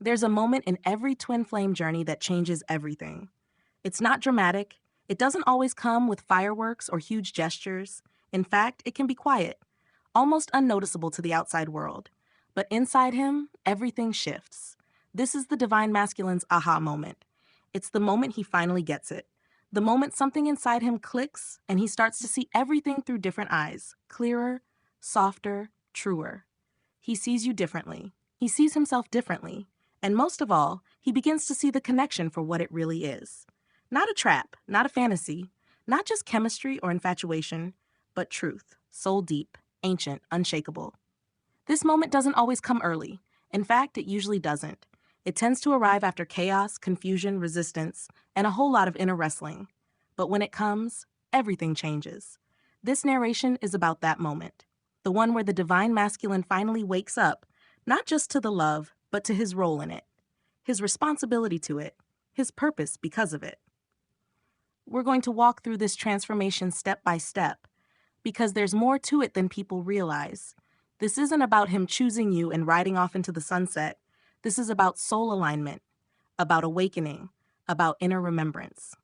There's a moment in every twin flame journey that changes everything. It's not dramatic. It doesn't always come with fireworks or huge gestures. In fact, it can be quiet, almost unnoticeable to the outside world. But inside him, everything shifts. This is the divine masculine's aha moment. It's the moment he finally gets it. The moment something inside him clicks and he starts to see everything through different eyes, clearer, softer, truer. He sees you differently. He sees himself differently. And most of all, he begins to see the connection for what it really is. Not a trap, not a fantasy, not just chemistry or infatuation, but truth, soul deep, ancient, unshakable. This moment doesn't always come early. In fact, it usually doesn't. It tends to arrive after chaos, confusion, resistance, and a whole lot of inner wrestling. But when it comes, everything changes. This narration is about that moment, the one where the divine masculine finally wakes up, not just to the love, but to his role in it, his responsibility to it, his purpose because of it. We're going to walk through this transformation step by step, because there's more to it than people realize. This isn't about him choosing you and riding off into the sunset. This is about soul alignment, about awakening, about inner remembrance.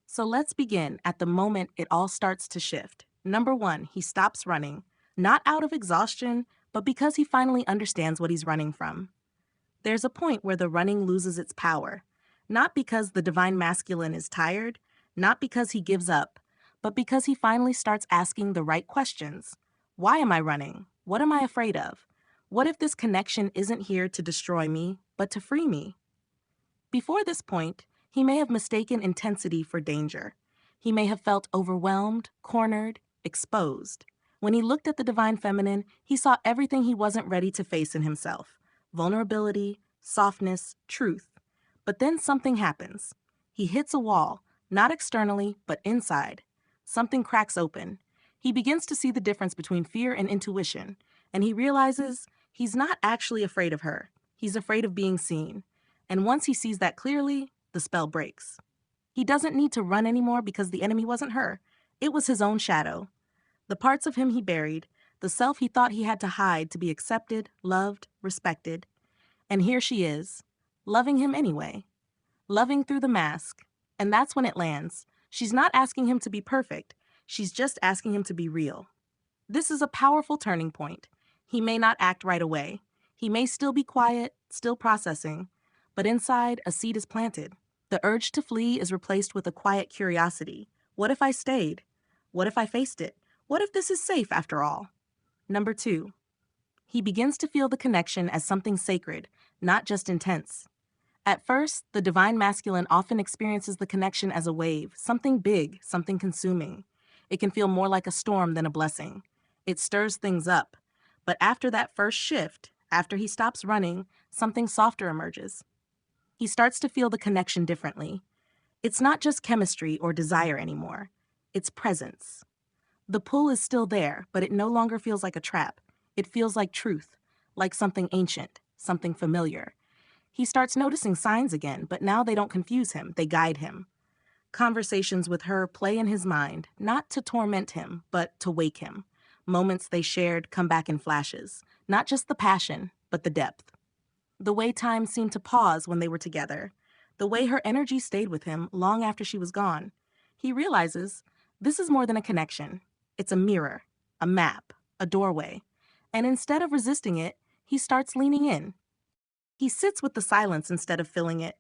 So let's begin at the moment it all starts to shift. Number one, he stops running, not out of exhaustion, but because he finally understands what he's running from. There's a point where the running loses its power, not because the divine masculine is tired, not because he gives up, but because he finally starts asking the right questions. Why am I running? What am I afraid of? What if this connection isn't here to destroy me, but to free me? Before this point, he may have mistaken intensity for danger. He may have felt overwhelmed, cornered, exposed. When he looked at the divine feminine, he saw everything he wasn't ready to face in himself: vulnerability, softness, truth. But then something happens. He hits a wall, not externally, but inside. Something cracks open. He begins to see the difference between fear and intuition, and he realizes he's not actually afraid of her. He's afraid of being seen. And once he sees that clearly, the spell breaks. He doesn't need to run anymore because the enemy wasn't her. It was his own shadow. The parts of him he buried, the self he thought he had to hide to be accepted, loved, respected. And here she is, loving him anyway, loving through the mask. And that's when it lands. She's not asking him to be perfect. She's just asking him to be real. This is a powerful turning point. He may not act right away. He may still be quiet, still processing. But inside, a seed is planted. The urge to flee is replaced with a quiet curiosity. What if I stayed? What if I faced it? What if this is safe after all? Number two, he begins to feel the connection as something sacred, not just intense. At first, the divine masculine often experiences the connection as a wave, something big, something consuming. It can feel more like a storm than a blessing. It stirs things up. But after that first shift, after he stops running, something softer emerges. He starts to feel the connection differently. It's not just chemistry or desire anymore. It's presence. The pull is still there, but it no longer feels like a trap. It feels like truth, like something ancient, something familiar. He starts noticing signs again, but now they don't confuse him, they guide him. Conversations with her play in his mind, not to torment him, but to wake him. Moments they shared come back in flashes, not just the passion, but the depth. The way time seemed to pause when they were together, the way her energy stayed with him long after she was gone. He realizes this is more than a connection. It's a mirror, a map, a doorway. And instead of resisting it, he starts leaning in. He sits with the silence instead of filling it.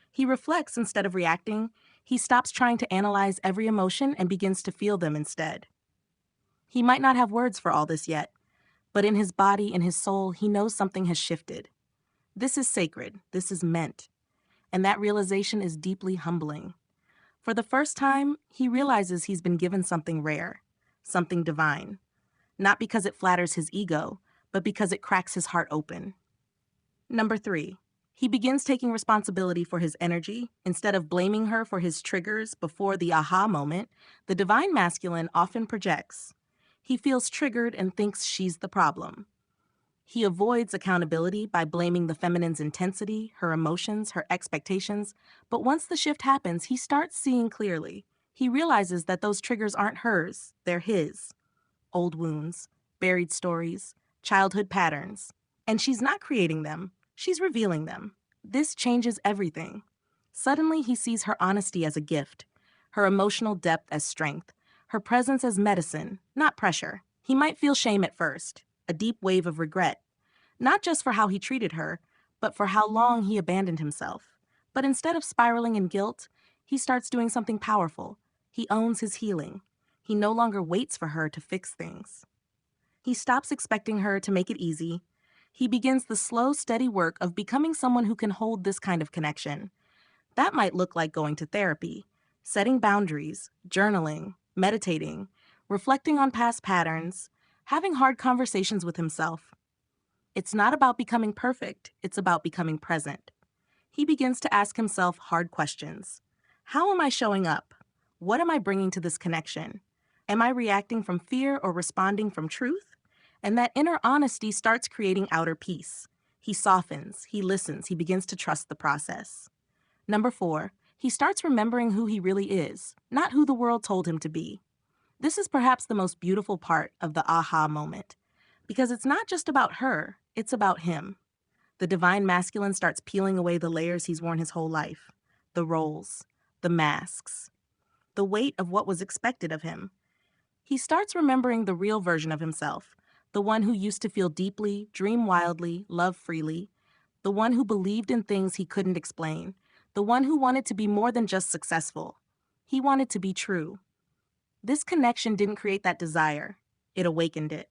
He reflects instead of reacting. He stops trying to analyze every emotion and begins to feel them instead. He might not have words for all this yet, but in his body, in his soul, he knows something has shifted. This is sacred. This is meant. And that realization is deeply humbling. For the first time, he realizes he's been given something rare, something divine. Not because it flatters his ego, but because it cracks his heart open. Number three, he begins taking responsibility for his energy. Instead of blaming her for his triggers before the aha moment, the divine masculine often projects. He feels triggered and thinks she's the problem. He avoids accountability by blaming the feminine's intensity, her emotions, her expectations. But once the shift happens, he starts seeing clearly. He realizes that those triggers aren't hers, they're his. Old wounds, buried stories, childhood patterns. And she's not creating them, she's revealing them. This changes everything. Suddenly, he sees her honesty as a gift, her emotional depth as strength, her presence as medicine, not pressure. He might feel shame at first, a deep wave of regret, not just for how he treated her, but for how long he abandoned himself. But instead of spiraling in guilt, he starts doing something powerful. He owns his healing. He no longer waits for her to fix things. He stops expecting her to make it easy. He begins the slow, steady work of becoming someone who can hold this kind of connection. That might look like going to therapy, setting boundaries, journaling, meditating, reflecting on past patterns, having hard conversations with himself. It's not about becoming perfect, it's about becoming present. He begins to ask himself hard questions. How am I showing up? What am I bringing to this connection? Am I reacting from fear or responding from truth? And that inner honesty starts creating outer peace. He softens, he listens, he begins to trust the process. Number 4, he starts remembering who he really is, not who the world told him to be. This is perhaps the most beautiful part of the aha moment, because it's not just about her, it's about him. The divine masculine starts peeling away the layers he's worn his whole life, the roles, the masks, the weight of what was expected of him. He starts remembering the real version of himself, the one who used to feel deeply, dream wildly, love freely, the one who believed in things he couldn't explain, the one who wanted to be more than just successful. He wanted to be true. This connection didn't create that desire, it awakened it.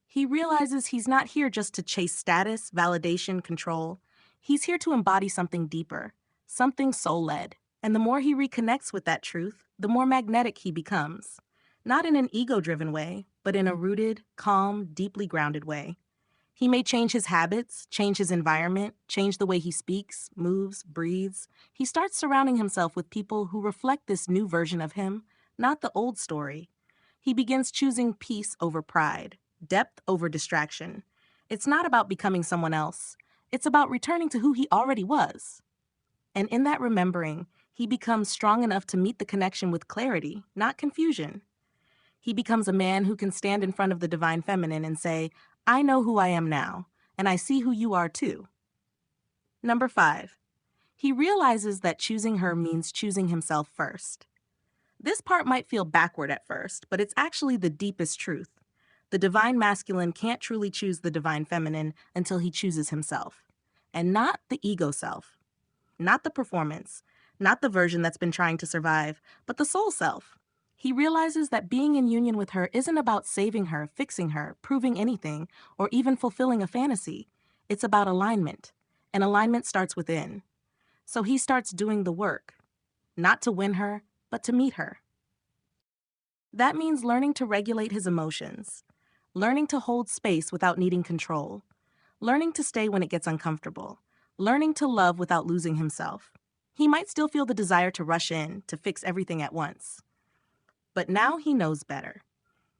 He realizes he's not here just to chase status, validation, control. He's here to embody something deeper, something soul-led. And the more he reconnects with that truth, the more magnetic he becomes. Not in an ego-driven way, but in a rooted, calm, deeply grounded way. He may change his habits, change his environment, change the way he speaks, moves, breathes. He starts surrounding himself with people who reflect this new version of him, not the old story. He begins choosing peace over pride, depth over distraction. It's not about becoming someone else. It's about returning to who he already was. And in that remembering, he becomes strong enough to meet the connection with clarity, not confusion. He becomes a man who can stand in front of the divine feminine and say, I know who I am now, and I see who you are too. Number 5, he realizes that choosing her means choosing himself first. This part might feel backward at first, but it's actually the deepest truth. The divine masculine can't truly choose the divine feminine until he chooses himself. And not the ego self, not the performance, not the version that's been trying to survive, but the soul self. He realizes that being in union with her isn't about saving her, fixing her, proving anything, or even fulfilling a fantasy. It's about alignment, and alignment starts within. So he starts doing the work, not to win her, but to meet her. That means learning to regulate his emotions, learning to hold space without needing control, learning to stay when it gets uncomfortable, learning to love without losing himself. He might still feel the desire to rush in, to fix everything at once. But now he knows better.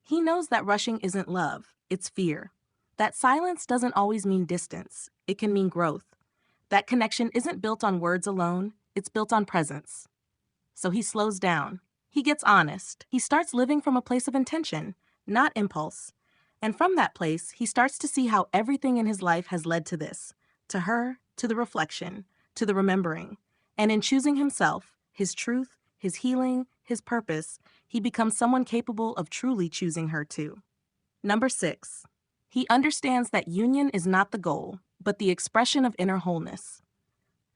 He knows that rushing isn't love, it's fear. That silence doesn't always mean distance, it can mean growth. That connection isn't built on words alone, it's built on presence. So he slows down. He gets honest. He starts living from a place of intention, not impulse. And from that place, he starts to see how everything in his life has led to this, to her, to the reflection, to the remembering. And in choosing himself, his truth, his healing, his purpose, he becomes someone capable of truly choosing her too. Number 6, he understands that union is not the goal, but the expression of inner wholeness.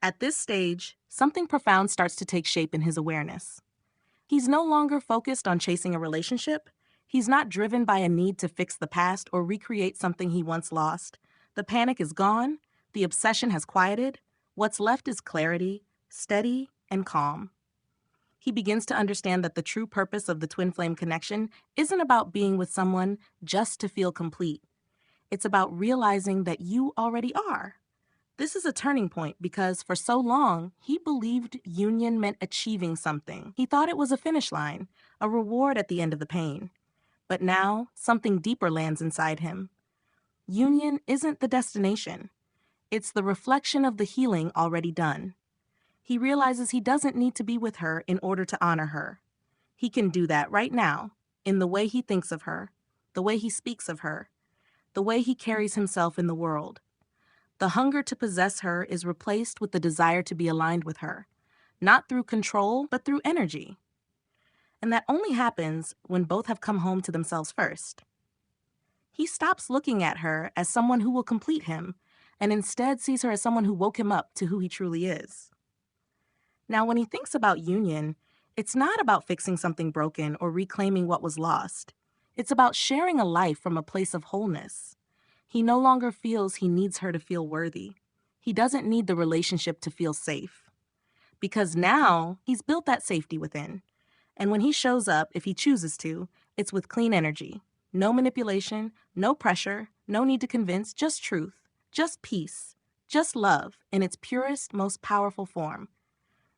At this stage, something profound starts to take shape in his awareness. He's no longer focused on chasing a relationship. He's not driven by a need to fix the past or recreate something he once lost. The panic is gone. The obsession has quieted. What's left is clarity, steady, and calm. He begins to understand that the true purpose of the twin flame connection isn't about being with someone just to feel complete. It's about realizing that you already are. This is a turning point because for so long, he believed union meant achieving something. He thought it was a finish line, a reward at the end of the pain. But now, something deeper lands inside him. Union isn't the destination. It's the reflection of the healing already done. He realizes he doesn't need to be with her in order to honor her. He can do that right now, in the way he thinks of her, the way he speaks of her, the way he carries himself in the world. The hunger to possess her is replaced with the desire to be aligned with her, not through control, but through energy. And that only happens when both have come home to themselves first. He stops looking at her as someone who will complete him, and instead sees her as someone who woke him up to who he truly is. Now, when he thinks about union, it's not about fixing something broken or reclaiming what was lost. It's about sharing a life from a place of wholeness. He no longer feels he needs her to feel worthy. He doesn't need the relationship to feel safe. Because now he's built that safety within. And when he shows up, if he chooses to, it's with clean energy. No manipulation, no pressure, no need to convince, just truth, just peace, just love in its purest, most powerful form.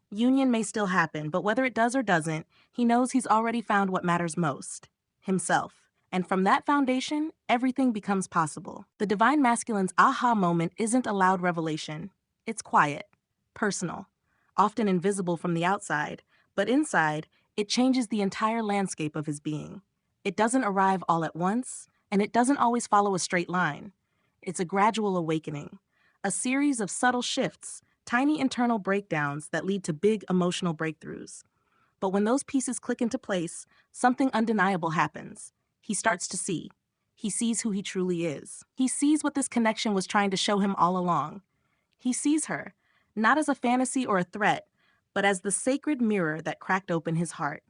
Union may still happen, but whether it does or doesn't, he knows he's already found what matters most, himself. And from that foundation, everything becomes possible. The Divine Masculine's aha moment isn't a loud revelation. It's quiet, personal, often invisible from the outside, but inside, it changes the entire landscape of his being. It doesn't arrive all at once, and it doesn't always follow a straight line. It's a gradual awakening, a series of subtle shifts, tiny internal breakdowns that lead to big emotional breakthroughs. But when those pieces click into place, something undeniable happens. He starts to see. He sees who he truly is. He sees what this connection was trying to show him all along. He sees her, not as a fantasy or a threat, but as the sacred mirror that cracked open his heart.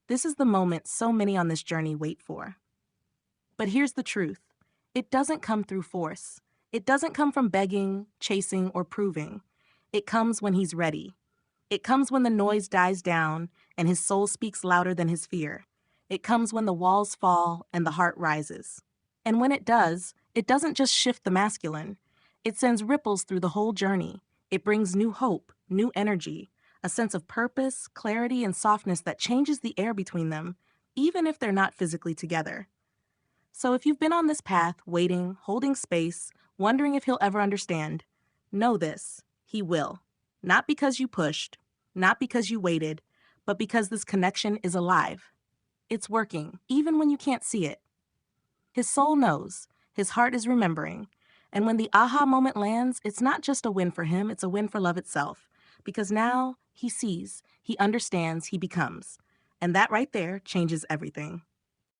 This is the moment so many on this journey wait for. But here's the truth. It doesn't come through force. It doesn't come from begging, chasing, or proving. It comes when he's ready. It comes when the noise dies down and his soul speaks louder than his fear. It comes when the walls fall and the heart rises. And when it does, it doesn't just shift the masculine. It sends ripples through the whole journey. It brings new hope, new energy, a sense of purpose, clarity, and softness that changes the air between them, even if they're not physically together. So if you've been on this path, waiting, holding space, wondering if he'll ever understand, know this, he will. Not because you pushed, not because you waited, but because this connection is alive. It's working, even when you can't see it. His soul knows, his heart is remembering, and when the aha moment lands, it's not just a win for him, it's a win for love itself. Because now he sees, he understands, he becomes. And that right there changes everything.